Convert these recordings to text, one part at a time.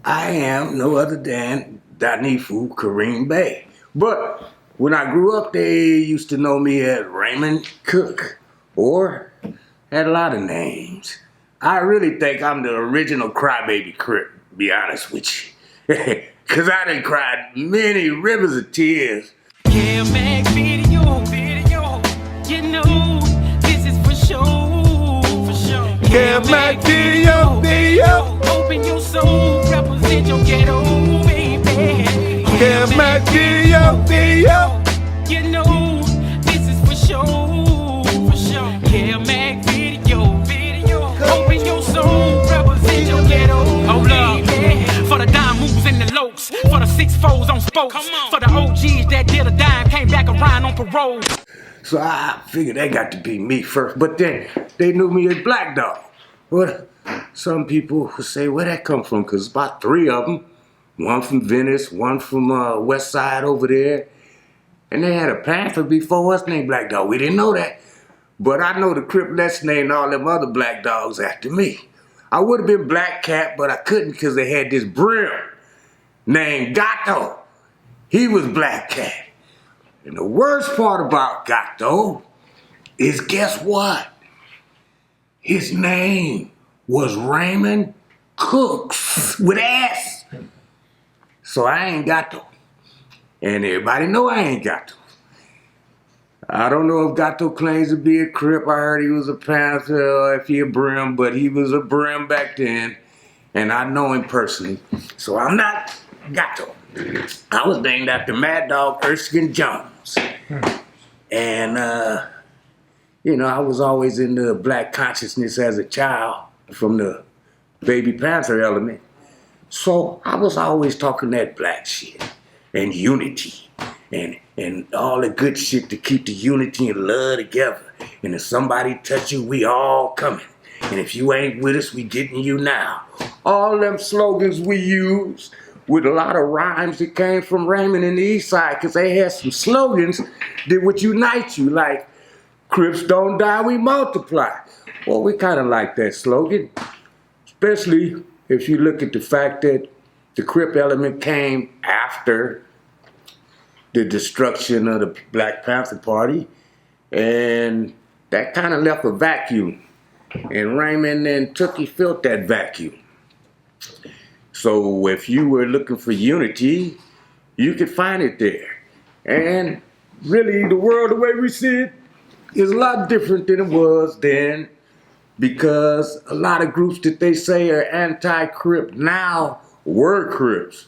I am no other than Dhanifu Kareem Bey. But when I grew up, they used to know me as Raymond Cook, or had a lot of names. I really think I'm the original crybaby Crip, to be honest with you. Cause I done cried many rivers of tears. Kev Mac video, you know, this is for sure. Kev Mac video. Open your soul, represent your ghetto, baby. Kev Mac video. You know, this is for sure. Kev Mac video. Open your soul, represent your ghetto. Hold up. For the dime moves and the lokes, for the 6-4s on spokes, for the OGs that did a dime, came back around on parole. So I figured they got to be me first, but then they knew me as Black Dog. Well, some people would say, where that come from? Because about 3 of them, one from Venice, one from West Side over there, and they had a panther before us named Black Dog. We didn't know that, but I know the Crip Let's named all them other Black Dogs after me. I would have been Black Cat, but I couldn't because they had this brim named Gato. He was Black Cat. And the worst part about Gato is, guess what? His name was Raymond Cooks with S. So I ain't Gato. And everybody know I ain't Gato. I don't know if Gato claims to be a Crip. I heard he was a Panther or if he a Brim, but he was a Brim back then. And I know him personally. So I'm not Gato. I was named after Mad Dog Erskine Jones. And, you know, I was always in the black consciousness as a child from the Baby Panther element. So I was always talking that black shit and unity and all the good shit to keep the unity and love together. And if somebody touch you, we all coming. And if you ain't with us, we getting you now. All them slogans we use with a lot of rhymes that came from Raymond and the East Side, because they had some slogans that would unite you, like Crips don't die, we multiply. Well, we kind of like that slogan, especially if you look at the fact that the Crip element came after the destruction of the Black Panther Party, and that kind of left a vacuum. And Raymond and Tookie filled that vacuum. So if you were looking for unity, you could find it there. And really, the world, the way we see it, is a lot different than it was then, because a lot of groups that they say are anti-Crip now were Crips.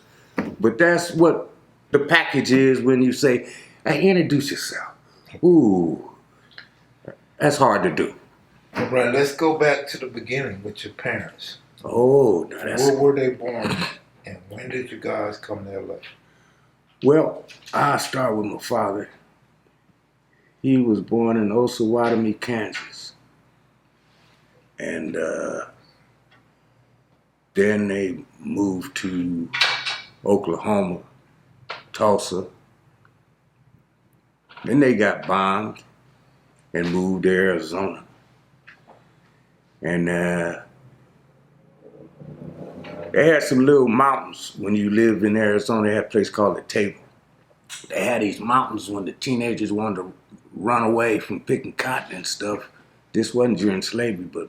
But that's what the package is when you say, hey, introduce yourself. Ooh, that's hard to do. All right, let's go back to the beginning with your parents. Oh, no, that's... Where were they born and when did you guys come to LA? Well, I'll start with my father. He was born in Osawatomie, Kansas. And then they moved to Oklahoma, Tulsa. Then they got bombed and moved to Arizona. And they had some little mountains. When you lived in Arizona, they had a place called the Table. They had these mountains when the teenagers wanted to run away from picking cotton and stuff. This wasn't during slavery, but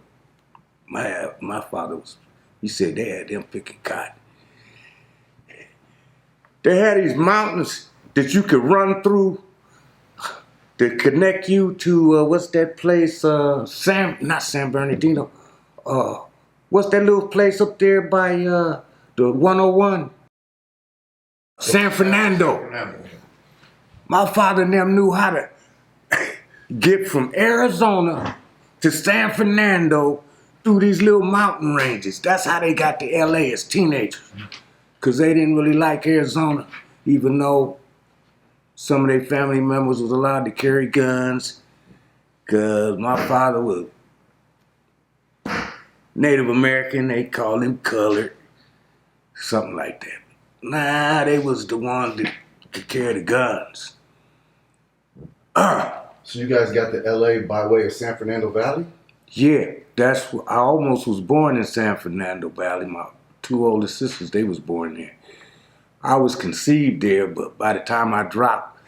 my father was, he said they had them picking cotton. They had these mountains that you could run through that connect you to, what's that place, not San Bernardino, what's that little place up there by the 101? San Fernando. My father and them knew how to get from Arizona to San Fernando through these little mountain ranges. That's how they got to LA as teenagers. Because they didn't really like Arizona, even though some of their family members was allowed to carry guns. Because my father was Native American, they called him colored, something like that. Nah, they was the ones that could carry the guns. So you guys got to LA by way of San Fernando Valley? Yeah, that's what, I almost was born in San Fernando Valley. My two older sisters, they was born there. I was conceived there, but by the time I dropped,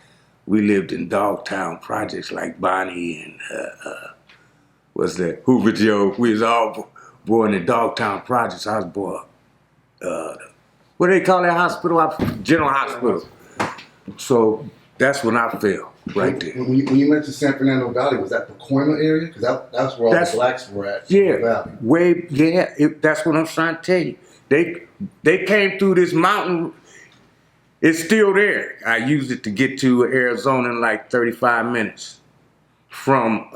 we lived in Dogtown projects like Bonnie and what's that, Hoover Joe. We was all born in Dogtown projects. I was born, what do they call that hospital? General Hospital. So that's when I fell, right there. When you mentioned San Fernando Valley, was that the Pacoima area? Because that's where all the blacks were at. Yeah, that's what I'm trying to tell you. They came through this mountain. It's still there. I used it to get to Arizona in like 35 minutes from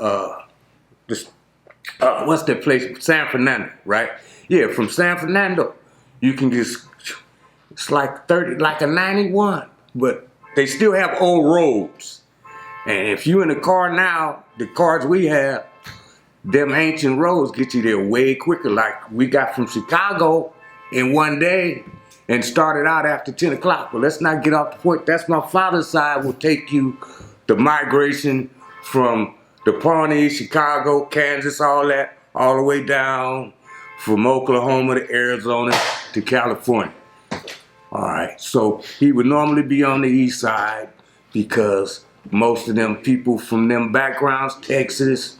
what's that place? San Fernando, right? Yeah, from San Fernando, you can just, it's like a 91, but they still have old roads. And if you in a car now, the cars we have, them ancient roads get you there way quicker. Like we got from Chicago in one day and started out after 10 o'clock. But let's not get off the point. That's my father's side will take you the migration from the Pawnee, Chicago, Kansas, all that, all the way down from Oklahoma to Arizona to California. All right, so he would normally be on the east side because most of them people from them backgrounds, Texas,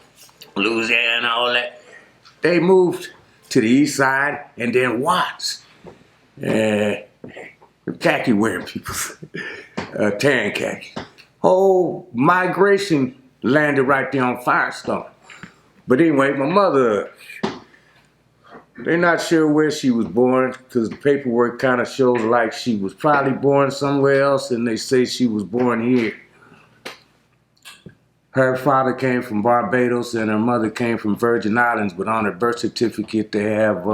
Louisiana, all that, they moved to the east side and then Watts. Khaki wearing people, tan khaki. Whole migration landed right there on Firestone. But anyway, my mother, they're not sure where she was born because the paperwork kind of shows like she was probably born somewhere else and they say she was born here. Her father came from Barbados and her mother came from Virgin Islands, but on her birth certificate they have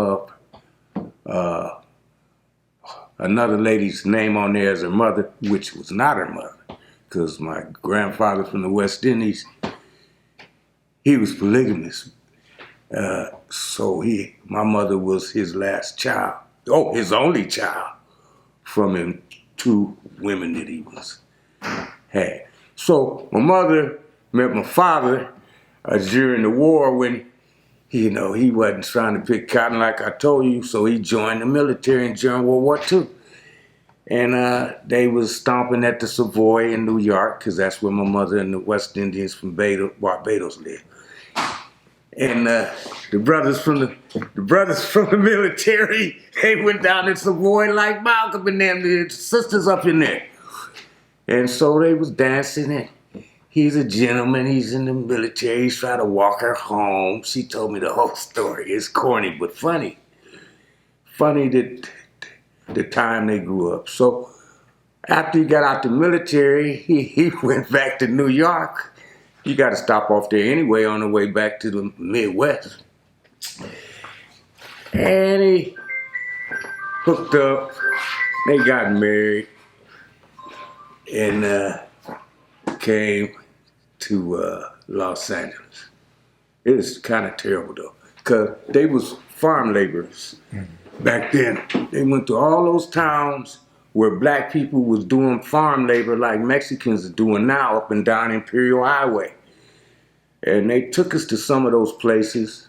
another lady's name on there as her mother, which was not her mother because my grandfather from the West Indies, he was polygamous. So my mother was his last child. Oh, his only child from him, two women that he had. So my mother met my father during the war when, he wasn't trying to pick cotton like I told you, so he joined the military during World War II. And they was stomping at the Savoy in New York, because that's where my mother and the West Indians from Barbados lived. And the brothers from the military, they went down to Savoy like Malcolm and them, the sisters up in there. And so they was dancing, and he's a gentleman, he's in the military, he's trying to walk her home. She told me the whole story. It's corny, but funny. Funny that the time they grew up. So after he got out the military, he went back to New York. You got to stop off there anyway on the way back to the Midwest. And he hooked up, they got married, and came to Los Angeles. It was kind of terrible though, because they was farm laborers back then. They went to all those towns where black people was doing farm labor like Mexicans are doing now up and down Imperial Highway. And they took us to some of those places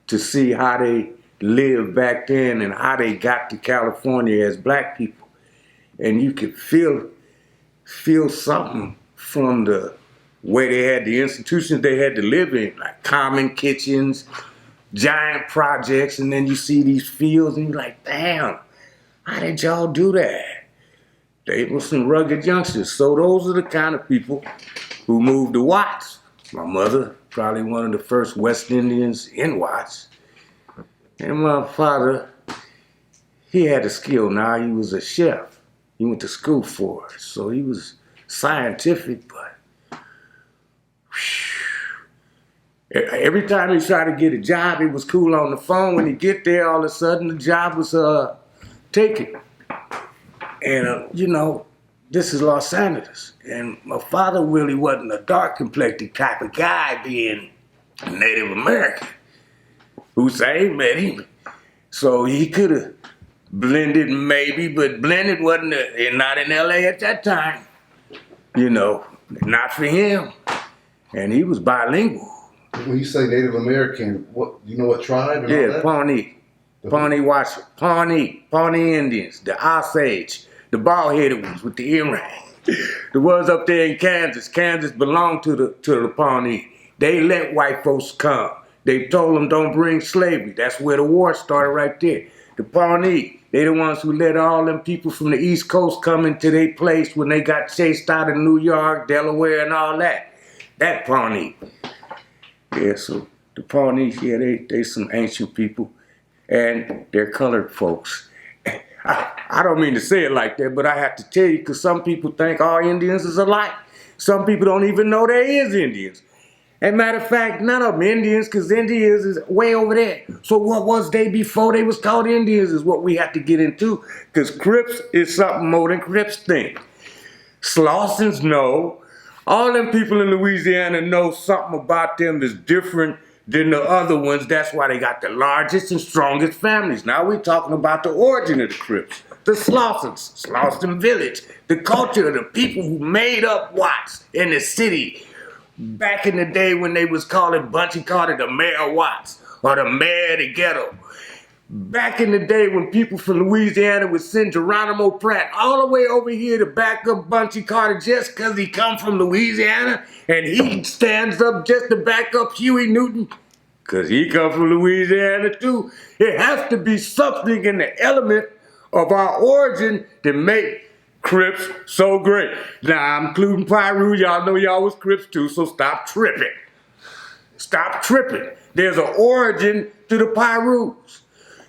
to see how they lived back then and how they got to California as black people. And you could feel something from the way they had the institutions they had to live in, like common kitchens, giant projects, and then you see these fields and you're like, damn, how did y'all do that? They were some rugged youngsters. So those are the kind of people who moved to Watts. My mother, probably one of the first West Indians in Watts. And my father, he had a skill now. He was a chef. He went to school for it. So he was scientific, but every time he tried to get a job, he was cool on the phone. When he get there, all of a sudden the job was taken. And this is Los Angeles. And my father really wasn't a dark complected type of guy, being a Native American. Hussein met him. So he could have blended maybe, but blended wasn't not in LA at that time. Not for him. And he was bilingual. When you say Native American, what tribe? And Yeah, all that? Pawnee. Pawnee Indians, the Osage, the bald-headed ones with the earring. The ones up there in Kansas. Kansas belonged to the Pawnee. They let white folks come. They told them don't bring slavery. That's where the war started right there. The Pawnee, they the ones who let all them people from the East Coast come into their place when they got chased out of New York, Delaware, and all that. That Pawnee. Yeah, so the Pawnees, yeah, they some ancient people. And they're colored folks. I don't mean to say it like that, but I have to tell you because some people think all Indians is alike. Some people don't even know there is Indians. And matter of fact, none of them Indians, because Indians is way over there. So what was they before they was called Indians is what we have to get into, because Crips is something more than Crips think. Slawsons know. All them people in Louisiana know something about them is different than the other ones. That's why they got the largest and strongest families. Now we're talking about the origin of the Crips. The Slawsons, Slawson Village, the culture of the people who made up Watts in the city. Back in the day when they was calling Bunchy Carter the Mayor of Watts or the Mayor of the Ghetto. Back in the day when people from Louisiana would send Geronimo Pratt all the way over here to back up Bunchy Carter just because he come from Louisiana, and he stands up just to back up Huey Newton because he come from Louisiana too. It has to be something in the element of our origin to make Crips so great. Now, I'm including Pyru. Y'all know y'all was Crips too, so stop tripping. Stop tripping. There's an origin to the Pyrus.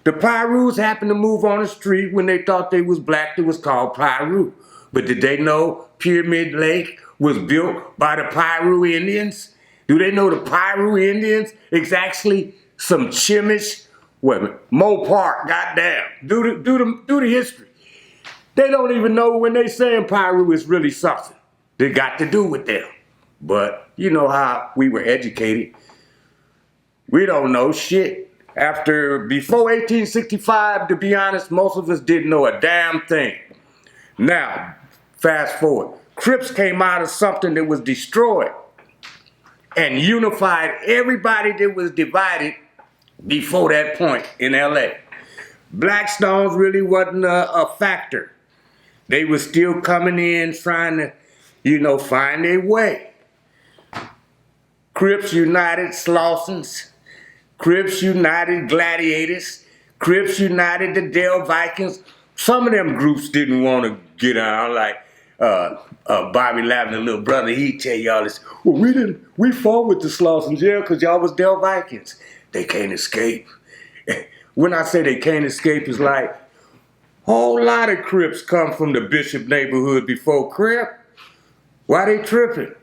The Pyrus happened to move on the street when they thought they was black. It was called Pyru. But did they know Pyramid Lake was built by the Pyru Indians? Do they know the Pyru Indians is actually some Chimish? Wait a minute, Mopar, goddamn. Do the history. They don't even know when they saying Pyru is really something that got to do with them. But you know how we were educated. We don't know shit. Before 1865, to be honest, most of us didn't know a damn thing. Now, fast forward. Crips came out of something that was destroyed and unified everybody that was divided before that point in LA. Blackstones really wasn't a factor. They were still coming in trying to, find their way. Crips united Slawsons. Crips united Gladiators. Crips united the Dale Vikings. Some of them groups didn't want to get on, like Bobby Lavender, little brother, he'd tell y'all this. Well, we fought with the Slawsons, yeah, because y'all was Dale Vikings. They can't escape. When I say they can't escape, it's like, whole lot of Crips come from the Bishop neighborhood before Crip. Why they tripping?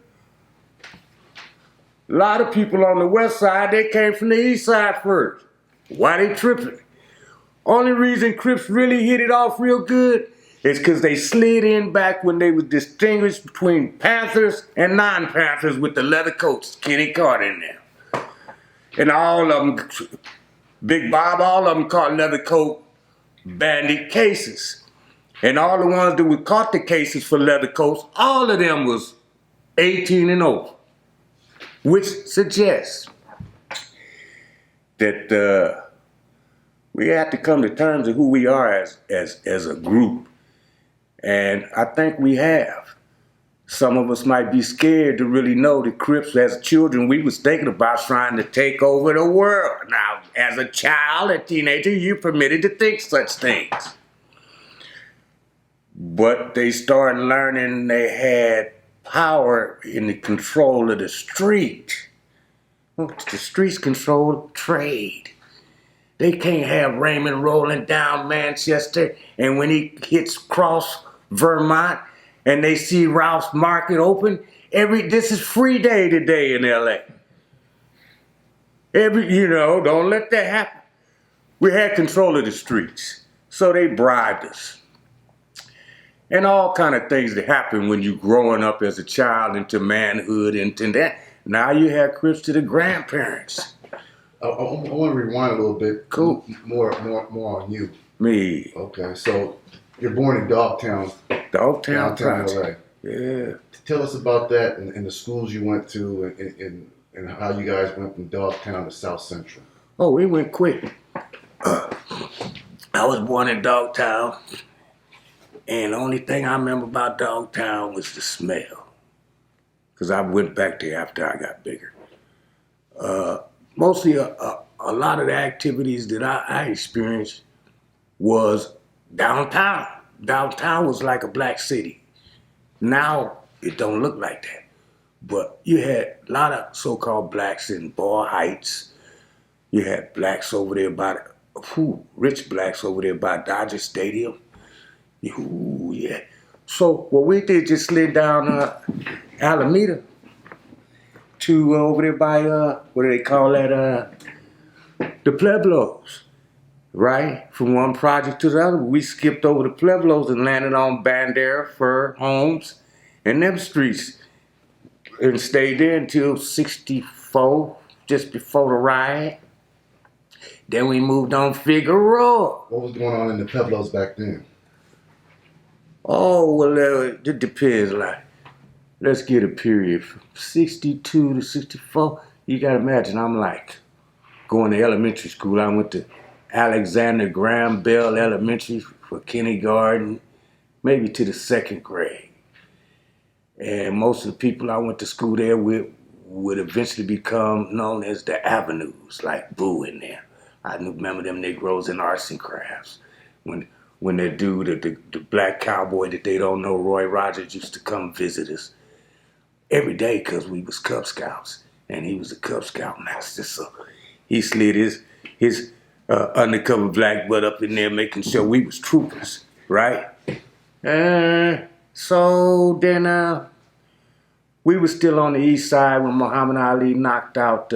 A lot of people on the west side, they came from the east side first. Why they tripping? Only reason Crips really hit it off real good is because they slid in back when they was distinguished between Panthers and non-Panthers with the leather coats, Kenny Carter in there. And all of them, Big Bob, all of them caught leather coat bandit cases. And all the ones that would caught the cases for leather coats, all of them was 18 and over. Which suggests that we have to come to terms of who we are as a group. And I think we have. Some of us might be scared to really know that Crips, as children, we was thinking about trying to take over the world. Now, as a child, a teenager, you're permitted to think such things. But they started learning they had power in the control of the street. The streets control trade. They can't have Raymond rolling down Manchester, and when he hits cross Vermont and they see Ralph's Market open, this is free day today in LA. Don't let that happen. We had control of the streets, so they bribed us. And all kind of things that happen when you growing up as a child into manhood, into that. Now you have Crips to the grandparents. I want to rewind a little bit. Cool. More on you. Me. Okay, so you're born in Dogtown. Downtown LA. Yeah. Tell us about that and the schools you went to and how you guys went from Dogtown to South Central. Oh, we went quick. I was born in Dogtown, and the only thing I remember about Dogtown was the smell. Because I went back there after I got bigger. Mostly a lot of the activities that I experienced was downtown. Downtown was like a black city. Now it don't look like that. But you had a lot of so-called blacks in Ball Heights. You had blacks over there by, rich blacks over there by Dodger Stadium. Ooh, yeah. So what we did, just slid down Alameda to over there by, what do they call that, the Pueblos, right? From one project to the other. We skipped over the Pueblos and landed on Bandera, Fur, Holmes, and them streets. And stayed there until 64, just before the riot. Then we moved on Figueroa. What was going on in the Pueblos back then? Oh, well, it depends. Like, let's get a period from 62 to 64. You got to imagine, I'm like going to elementary school. I went to Alexander Graham Bell Elementary for kindergarten, maybe to the 2nd grade. And most of the people I went to school there with would eventually become known as the Avenues, like Boo in there. I remember them Negroes in arts and crafts. When that dude, the black cowboy that they don't know, Roy Rogers, used to come visit us every day because we was Cub Scouts. And he was a Cub Scout master, so he slid his undercover black butt up in there making sure we was troopers, right? So then we were still on the east side when Muhammad Ali knocked out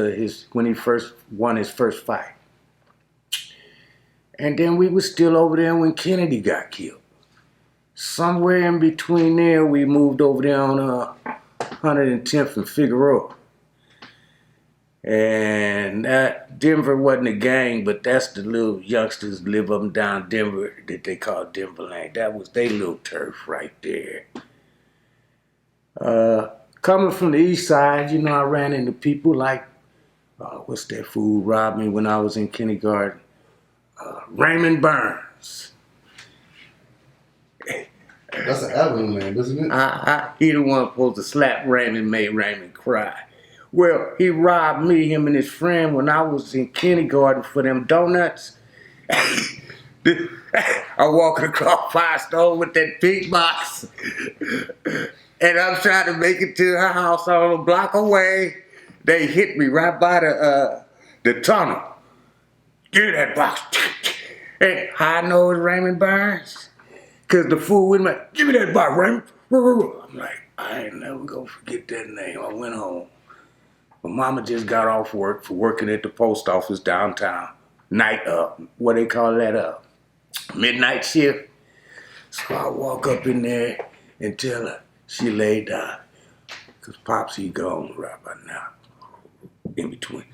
when he first won his first fight. And then we were still over there when Kennedy got killed. Somewhere in between there, we moved over there on 110th and Figueroa. And Denver wasn't a gang, but that's the little youngsters live up and down Denver that they call Denverland. That was their little turf right there. Coming from the east side, you know, I ran into people like, what's that fool robbed me when I was in kindergarten? Raymond Burns. That's an avenue name, isn't it? He the one supposed to slap Raymond, made Raymond cry. Well, he robbed me, him and his friend, when I was in kindergarten for them donuts. I walking across Firestone with that big box. And I'm trying to make it to her house on a block away. They hit me right by the tunnel. Give me that box. Hey, how I know it's Raymond Burns? Because the fool with me, give me that box, Raymond. I'm like, I ain't never gonna forget that name. I went home. My mama just got off work for working at the post office downtown. Night up, what they call that, midnight shift. So I walk up in there and tell her she laid down. Because Pops, he gone right by now. In between.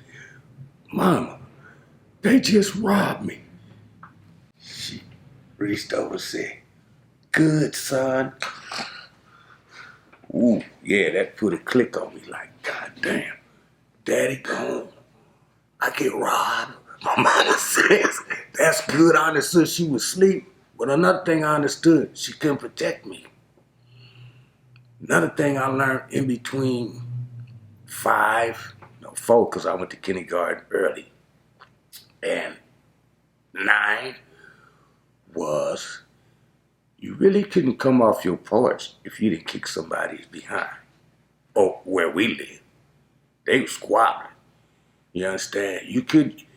Mama, they just robbed me. She reached over and said, good, son. Ooh, yeah, that put a click on me like, God damn, Daddy gone. I get robbed. My mama says, that's good. I understood she was asleep. But another thing I understood, she couldn't protect me. Another thing I learned in between 4, because I went to kindergarten early, and 9 was you really couldn't come off your porch if you didn't kick somebody behind. Or where we lived. They were squabbling. You understand?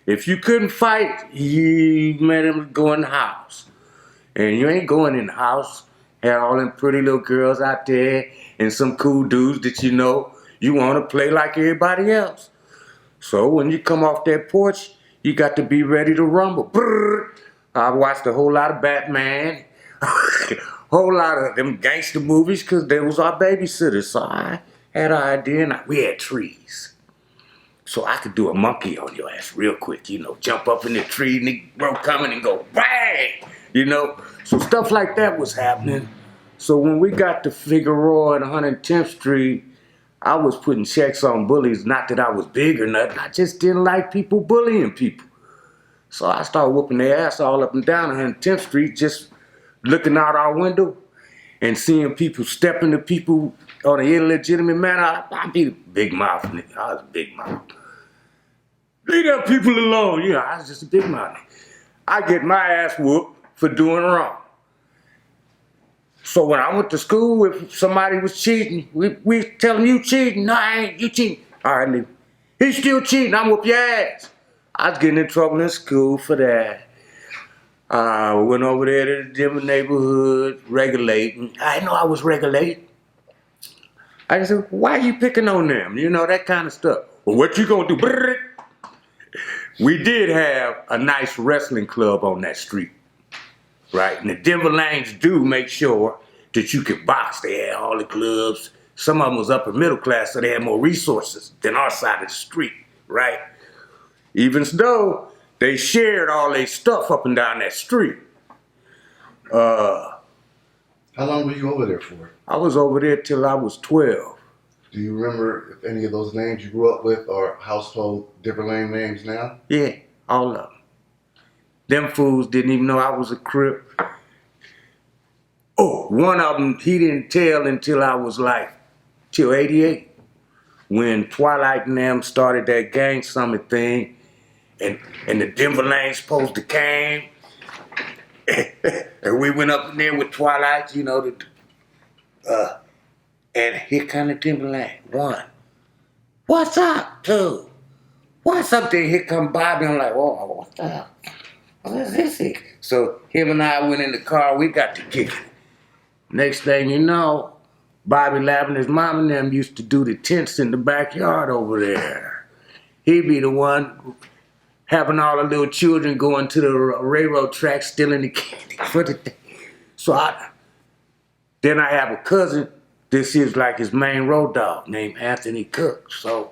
If you couldn't fight, you made them go in the house. And you ain't going in the house. Had all them pretty little girls out there and some cool dudes that you know you want to play like everybody else. So when you come off that porch, you got to be ready to rumble. Brrr. I watched a whole lot of Batman, whole lot of them gangster movies because they was our babysitters. So I had an idea and we had trees. So I could do a monkey on your ass real quick, jump up in the tree, Negro coming and go bang, So stuff like that was happening. So when we got to Figueroa and 110th Street, I was putting checks on bullies. Not that I was big or nothing. I just didn't like people bullying people. So I started whooping their ass all up and down 110th Street, just looking out our window and seeing people stepping to people on an illegitimate manner. I'd be big mouth, nigga. I was a big mouth. Leave them people alone. You know, I was just a big mouth. I get my ass whooped for doing wrong. So when I went to school, if somebody was cheating, we tell them, you cheating. No, I ain't. You cheating. All right, nigga. He's still cheating. I'm whoop your ass. I was getting in trouble in school for that. Went over there to the different neighborhoods, regulating. I know I was regulating. I just said, why you picking on them? You know, that kind of stuff. Well, what you gonna do? We did have a nice wrestling club on that street, right? And the Denver Lanes do make sure that you could box. They had all the clubs. Some of them was upper middle class, so they had more resources than our side of the street, right? Even though they shared all their stuff up and down that street. How long were you over there for? I was over there till I was 12. Do you remember if any of those names you grew up with are household Denver Lane names now? Yeah, all of them. Them fools didn't even know I was a Crip. Oh, one of them, he didn't tell until I was like, till 88. When Twilight and them started that gang summit thing, and the Denver Lanes poster came, and we went up in there with Twilight, you know, and here come the Denver Lane. 1. What's up? 2. What's up there? Here come Bobby. I'm like, oh, what the hell? What is this here? So him and I went in the car. We got to kicking. Next thing you know, Bobby Lavin, his mom and them used to do the tents in the backyard over there. He'd be the one having all the little children going to the railroad track stealing the candy for the day. So then I have a cousin. This is like his main road dog named Anthony Cook. So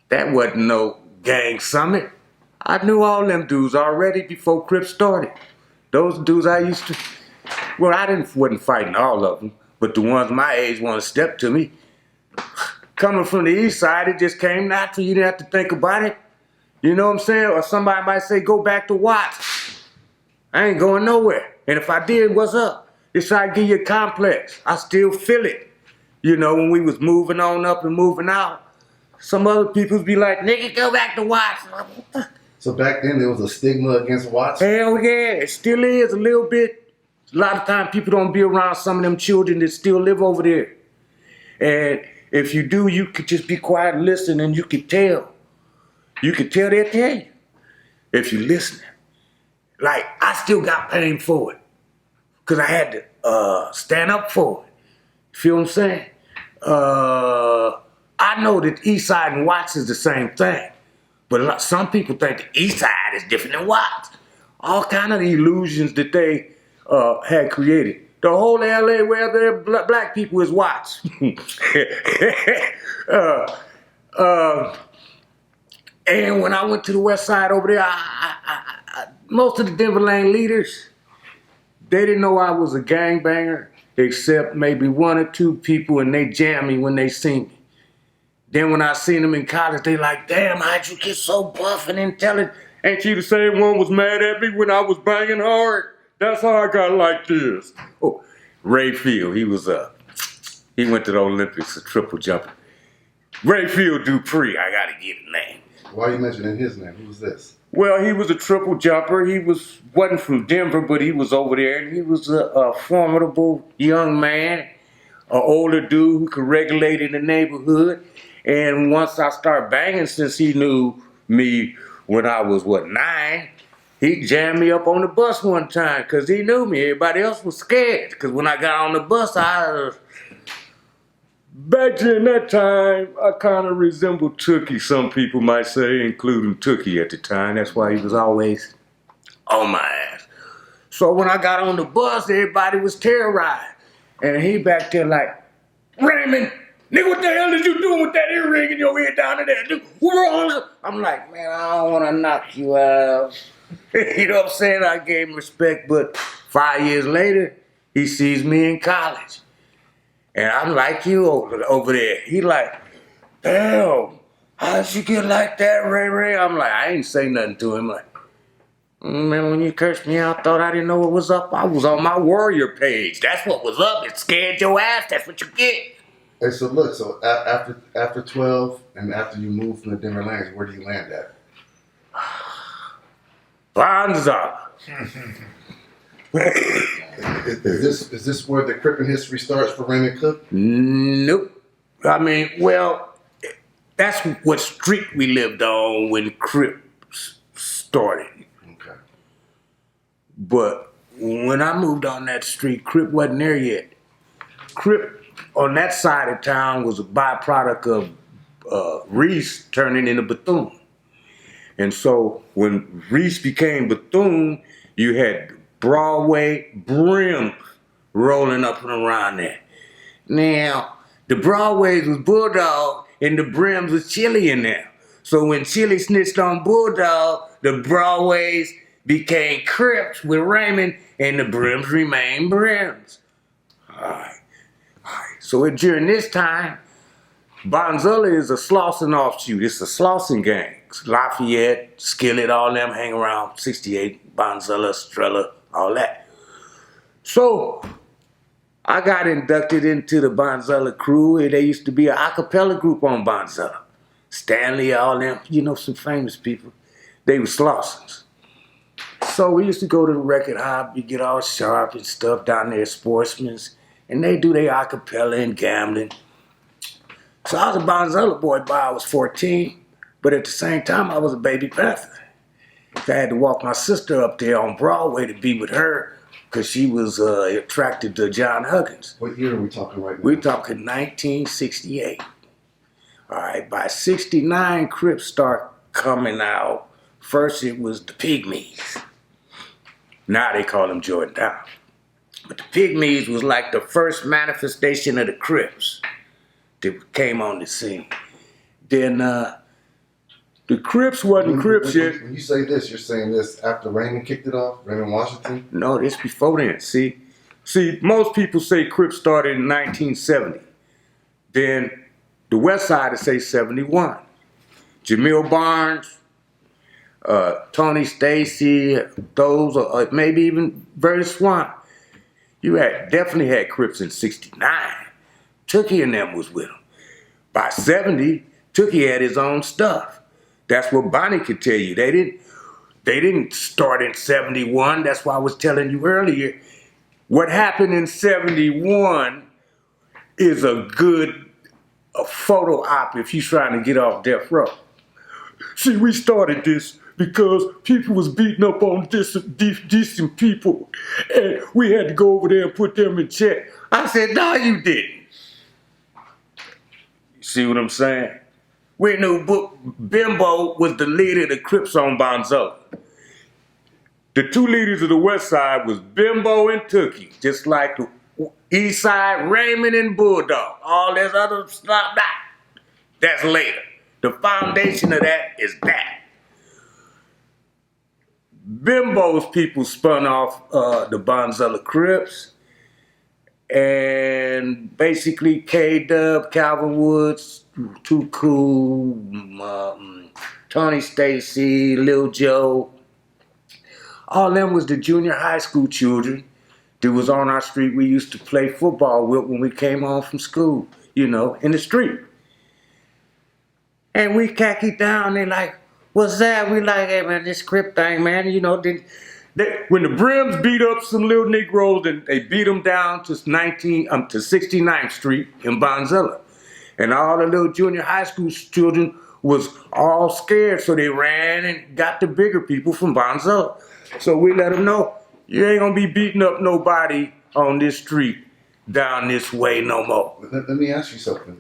that wasn't no gang summit. I knew all them dudes already before Crip started. Those dudes I used to, well, wasn't fighting all of them, but the ones my age want to step to me. Coming from the east side, it just came natural. You didn't have to think about it. You know what I'm saying? Or somebody might say, go back to Watts. I ain't going nowhere. And if I did, what's up? It's trying to give you a complex. I still feel it. You know, when we was moving on up and moving out, some other people be like, nigga, go back to Watts. So back then there was a stigma against Watts? Hell yeah, it still is a little bit. A lot of time people don't be around some of them children that still live over there. And if you do, you could just be quiet and listen, and you could tell. You could tell they'll tell you if you listening. Like, I still got pain for it. Because I had to stand up for it. Feel what I'm saying? I know that East Side and Watts is the same thing. But some people think the East Side is different than Watts. All kind of illusions that they had created. The whole LA where there are black people is Watts. And when I went to the West Side over there, most of the Denver Lane leaders, they didn't know I was a gangbanger, except maybe 1 or 2 people, and they jammed me when they seen me. Then when I seen them in college, they like, damn, how'd you get so buff and intelligent? Ain't you the same one was mad at me when I was banging hard? That's how I got like this. Oh, Ray Field, he went to the Olympics, a triple jumper. Ray Field Dupree, I gotta get a name. Why are you mentioning his name? Who's this? Well, he was a triple jumper. He wasn't from Denver, but he was over there, and he was a formidable young man, an older dude who could regulate in the neighborhood. And once I started banging, since he knew me when I was, 9, he jammed me up on the bus one time because he knew me. Everybody else was scared because when I got on the bus, back in that time, I kind of resembled Tookie, some people might say, including Tookie at the time. That's why he was always on my ass. So when I got on the bus, everybody was terrorized. And he back there like, Raymond, nigga, what the hell is you doing with that earring in your ear down there? Dude, I'm like, man, I don't want to knock you out. You know what I'm saying? I gave him respect, but 5 years later, he sees me in college. And I'm like you over there. He like, damn, how'd you get like that, Ray Ray? I'm like, I ain't say nothing to him. Like, man, when you cursed me out, thought I didn't know what was up. I was on my warrior page. That's what was up. It scared your ass. That's what you get. Hey, so look, so after 12 and after you moved from the Denver Lanes, where do you land at? Bonza. Is this where the Crippin history starts for Raymond Cook? Nope. I mean, well, that's what street we lived on when Crip started. Okay. But when I moved on that street, Crip wasn't there yet. Crip on that side of town was a byproduct of Reese turning into Bethune. And so when Reese became Bethune, you had Broadway Brim rolling up and around there. Now, the Broadways was Bulldog and the Brims was Chili in there. So when Chili snitched on Bulldog, the Broadways became Crips with Raymond and the Brims remained Brims. All right. So during this time, Bonzilla is a Slauson offshoot. It's a Slauson gang. Lafayette, Skillet, all them hang around 68, Bonzilla, Strella, all that. So I got inducted into the Bonzilla crew, and they used to be an a cappella group on Bonzilla. Stanley, all them, some famous people. They were Slausons. So we used to go to the record hop, you get all sharp and stuff down there at Sportsman's, and they do their a cappella and gambling. So I was a Bonzilla boy by I was 14, but at the same time I was a baby Panther. I had to walk my sister up there on Broadway to be with her because she was attracted to John Huggins. What year are we talking right now? We're talking 1968. All right, by 69, Crips start coming out. First it was the Pygmies. Now they call them Jordan Down. But the Pygmies was like the first manifestation of the Crips that came on the scene. Then the Crips wasn't Crips yet. When you say this, you're saying this after Raymond kicked it off? Raymond Washington? No, this before then. See, most people say Crips started in 1970. Then the West Side say 71. Jamil Barnes, Tony Stacy, those, or maybe even Verdi Swan. You definitely had Crips in 69. Tookie and them was with him. By 70, Tookie had his own stuff. That's what Bonnie could tell you. They didn't start in 71. That's why I was telling you earlier. What happened in 71 is a good photo op if you're trying to get off death row. See, we started this because people was beating up on decent people, and we had to go over there and put them in check. I said, no, you didn't. You see what I'm saying? We knew Bimbo was the leader of the Crips on Bonzilla. The two leaders of the West Side was Bimbo and Tookie, just like the East Side, Raymond and Bulldog. All this other stuff, that's later. The foundation of that is that. Bimbo's people spun off the Bonzilla Crips, and basically K-Dub, Calvin Woods, Too Cool, Tony Stacy, Lil Joe, all them was the junior high school children that was on our street we used to play football with when we came home from school, in the street. And we khaki down, they like, what's that? We like, hey man, this Crip thing, man. When the Brims beat up some little Negroes, and they beat them down to 69th Street in Bonzilla. And all the little junior high school children was all scared, so they ran and got the bigger people from Bonzilla. So we let them know, you ain't gonna be beating up nobody on this street down this way no more. Let me ask you something.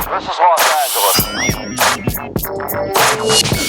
This is Los Angeles.